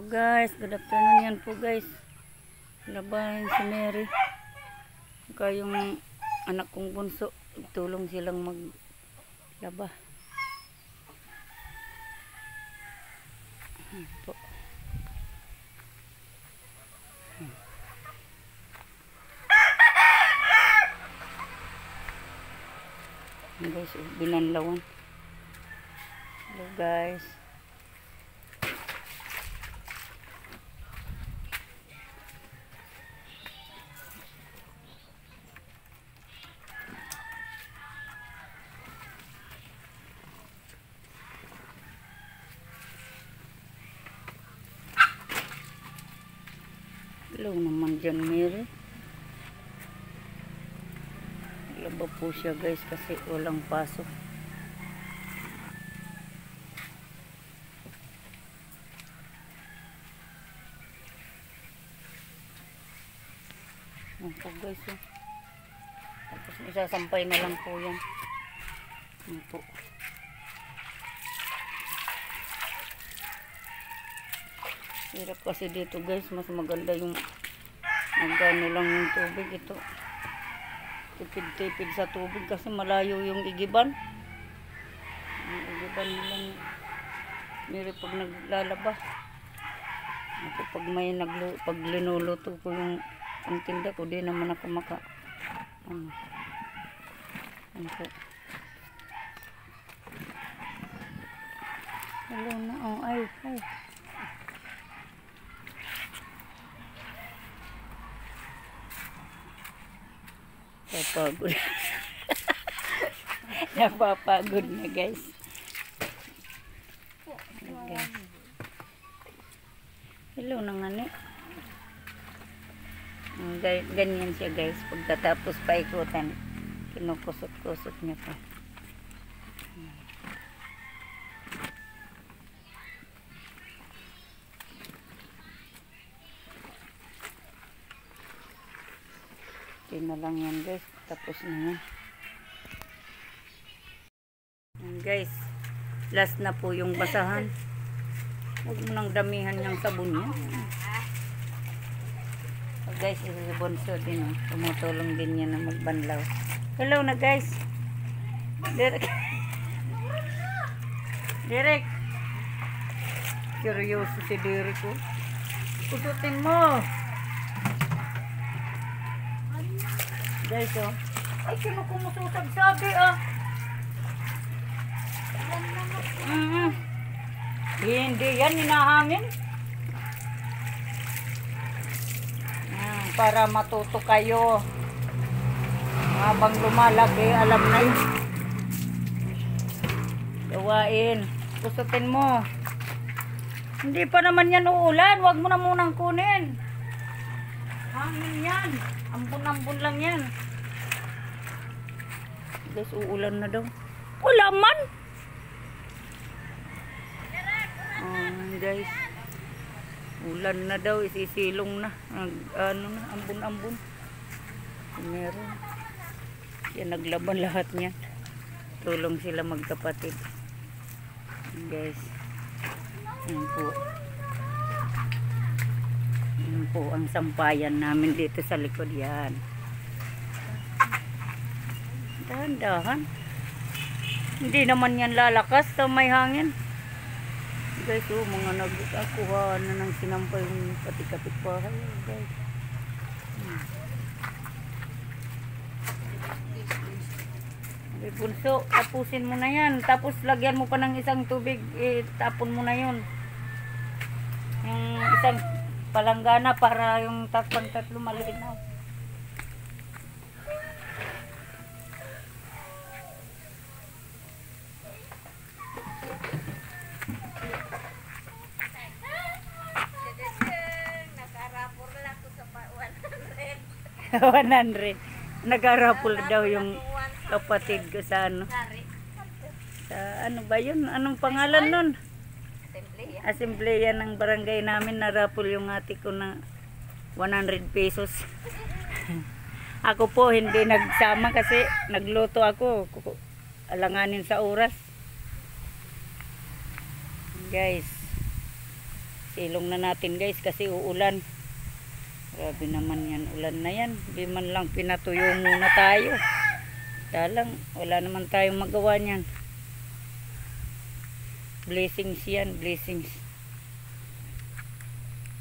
Hello guys, good afternoon yan po guys. Labahin si Mary. Saka yung anak kong bunso, tulong silang maglaba. Po. Guys, binanlawan. Hello guys. Hello naman dyan, Mary. Laba po siya guys kasi walang pasok. Yan po guys. Tapos isasampay na lang po yan. Yan po. Hirap kasi dito guys, mas maganda yung nagano lang yung tubig ito. Tipid-tipid sa tubig kasi malayo yung igiban. Yung igiban nilang Mary pag naglalaba. Ako pag may pag linuluto ko yung ang tinda ko, di naman ako maka ano po. Hello na, oh, ay. Napapagod. Napapagod na guys. Okay. Hello na nga ni. Ganyan siya guys. Pagkatapos paikutan, kinukusot-kusot niya pa. Okay na lang yan guys, tapos na yan. Guys, last na po yung basahan. Huwag mo nang damihan yung sabon niya. So guys, si Bonso din, tumutulong din niya na magbanlaw. Hello na guys. Derek. Seryoso si Derek ko. Kusutin mo. Guys, oh. Ay, sino kumususag sabi, ah. Hindi yan, hinahangin. Para matuto kayo. Habang lumalaki, alam na yun. Gawain. Kusutin mo. Hindi pa naman yan uulan. Huwag mo na munang kunin. Hangin yan. Ambon-ambon lang yan. Guys, uulan na daw. Wala man! Guys, ulan na daw. Isisilong na. Ano na, ambon-ambon. Meron. Yan, naglaban lahat niyan. Tulong sila magkapatid. Guys. Yan po. Yan po ang sampayan namin dito sa likod yan. Dahan-dahan. Hindi naman yan lalakas sa may hangin. Guys, oh, mga nagkuha na ng sinampay yung pati-kapit bahay. Guys. Bunso, tapusin mo na yan. Tapos lagyan mo pa ng isang tubig. Tapon mo na yun. Yung isang palanggana para yung pang-tatlo maliit na. Nakarapol lang ko sa 100. 100. Nagarapol daw yung kapatid ko sa ano. Sa ano ba yun? Anong pangalan nun? Asembleya ng barangay namin. Narapol yung ate ko na 100 pesos. Ako po hindi nagsama kasi nagluto ako. Alanganin sa oras. Guys, Silong na natin guys kasi uulan. Grabe naman yan, ulan na yan. Di man lang pinatuyo muna tayo. Dalang, wala naman tayong magawa niyan. Blessings yan, blessings.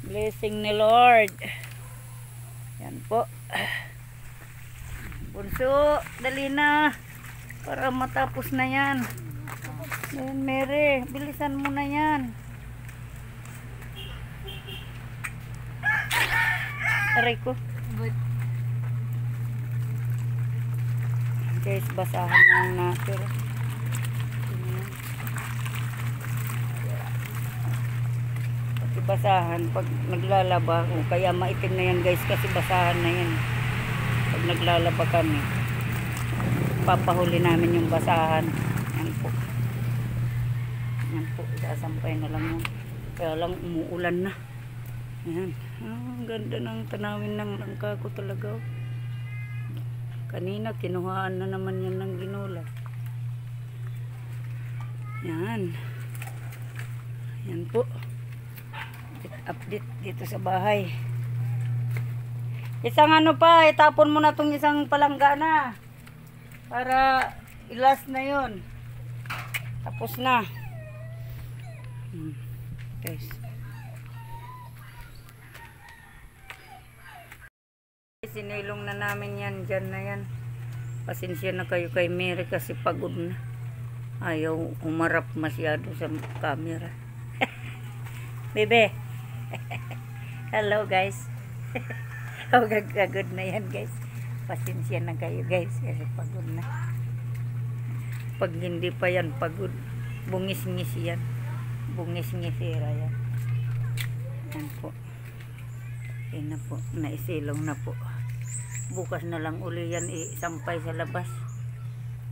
Blessing ni Lord. Yan po. Bunso, dali na. Para matapos na yan. Ayan, Mary, bilisan mo na yan. Aray ko. Guys, basahan na natin. Pati basahan pag naglalaba o kaya maitim na yan guys kasi basahan na yan. Pag naglalaba kami, papahuli namin yung basahan. Yan po. Yan po, sasampay na lang yan. Kaya lang umuulan na. Ayan. Ang ganda ng tanawin ng langka ko talaga. Kanina kinuhaan na naman yan ng ginola. Yan. Yan po. Update dito sa bahay. Isang ano pa, itapon mo na tong isang palangga na. Para ilas na yon. Tapos na. Guys. Sinilong na namin yan. Dyan na yan. Pasensya na kayo kay Mary kasi pagod na. Ayaw umarap masyado sa camera. Bebe. Hello guys. Oh, gagod na yan guys. Pasensya na kayo guys kasi pagod na. Pag hindi pa yan pagod, bungis-ngis yan. Bungis-ngisira yan. Yan po. Yan na po. Naisilong na po. Bukas na lang uli yan isampay sa labas.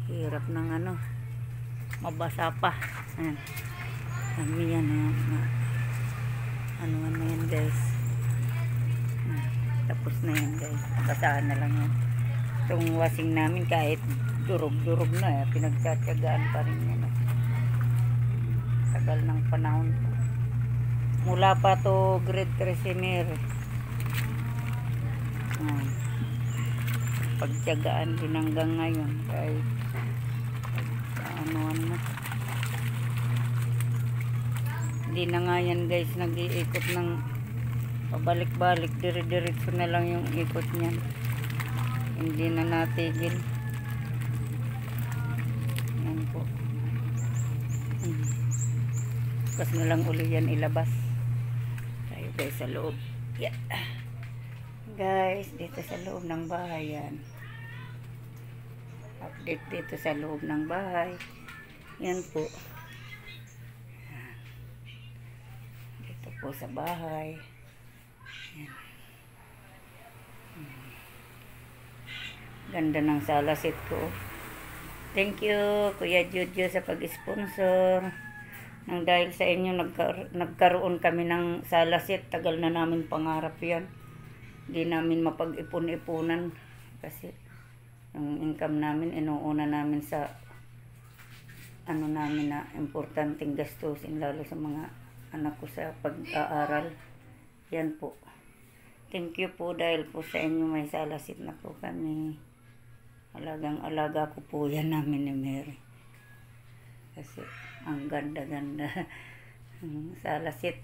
Hirap ng ano. Mabasa pa. Ayan. Kami yan. Ano yan guys. Tapos na yan guys. Basahan na lang yan. Itong washing namin kahit durog-durog na. Pinagtsatsagaan pa rin yan. Tagal ng panahon. Mula pa to grade 3 si Mary. Pagtyagaan din hanggang ngayon kahit ano. Hindi na nga yan guys nag-iikot ng pabalik-balik, dire-diretso na lang yung ikot niyan. Hindi na natigil. Yan po. Bukas na lang uli yan ilabas. Tayo guys sa loob. Yeah. Guys, dito sa loob ng bahay yan. Update dito sa loob ng bahay. Yan po. Dito po sa bahay. Yan. Ganda ng salasit ko. Thank you Kuya Jojo sa pag-sponsor. Nang dahil sa inyo nagkaroon kami ng salasit. Tagal na namin pangarap yan. Hindi namin mapag-ipon-ipunan kasi yung income namin inuuna namin sa ano namin na importanteng gastusin lalo sa mga anak ko sa pag-aaral. Yan po. Thank you po dahil po sa inyo may salasit na po kami. Alagang-alaga ko po yan namin ni Mary. Kasi ang ganda-ganda salasit.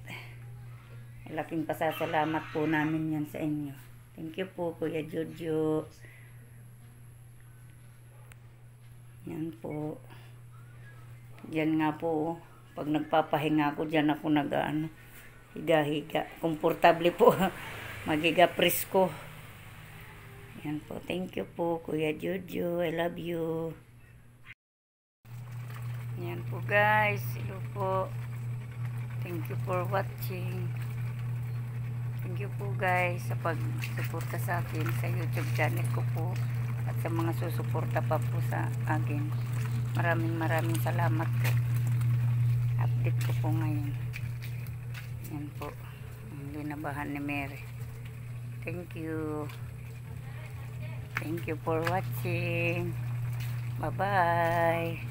Malaking pasasalamat po namin yan sa inyo. Thank you po Kuya Jojo. Yan po. Diyan nga po. Pag nagpapahinga ako, diyan ako nag-ano. Higa-higa. Komportable po. Magiga presko. Yan po. Thank you po Kuya Jojo. I love you. Yan po guys. Hello po. Thank you for watching. Thank you po guys sa pag-suporta sa akin sa YouTube channel ko po at sa mga susuporta pa po sa akin. Maraming salamat po. Update ko po ngayon. Yan po. Ang linabahan ni Mary. Thank you. Thank you for watching. Bye-bye.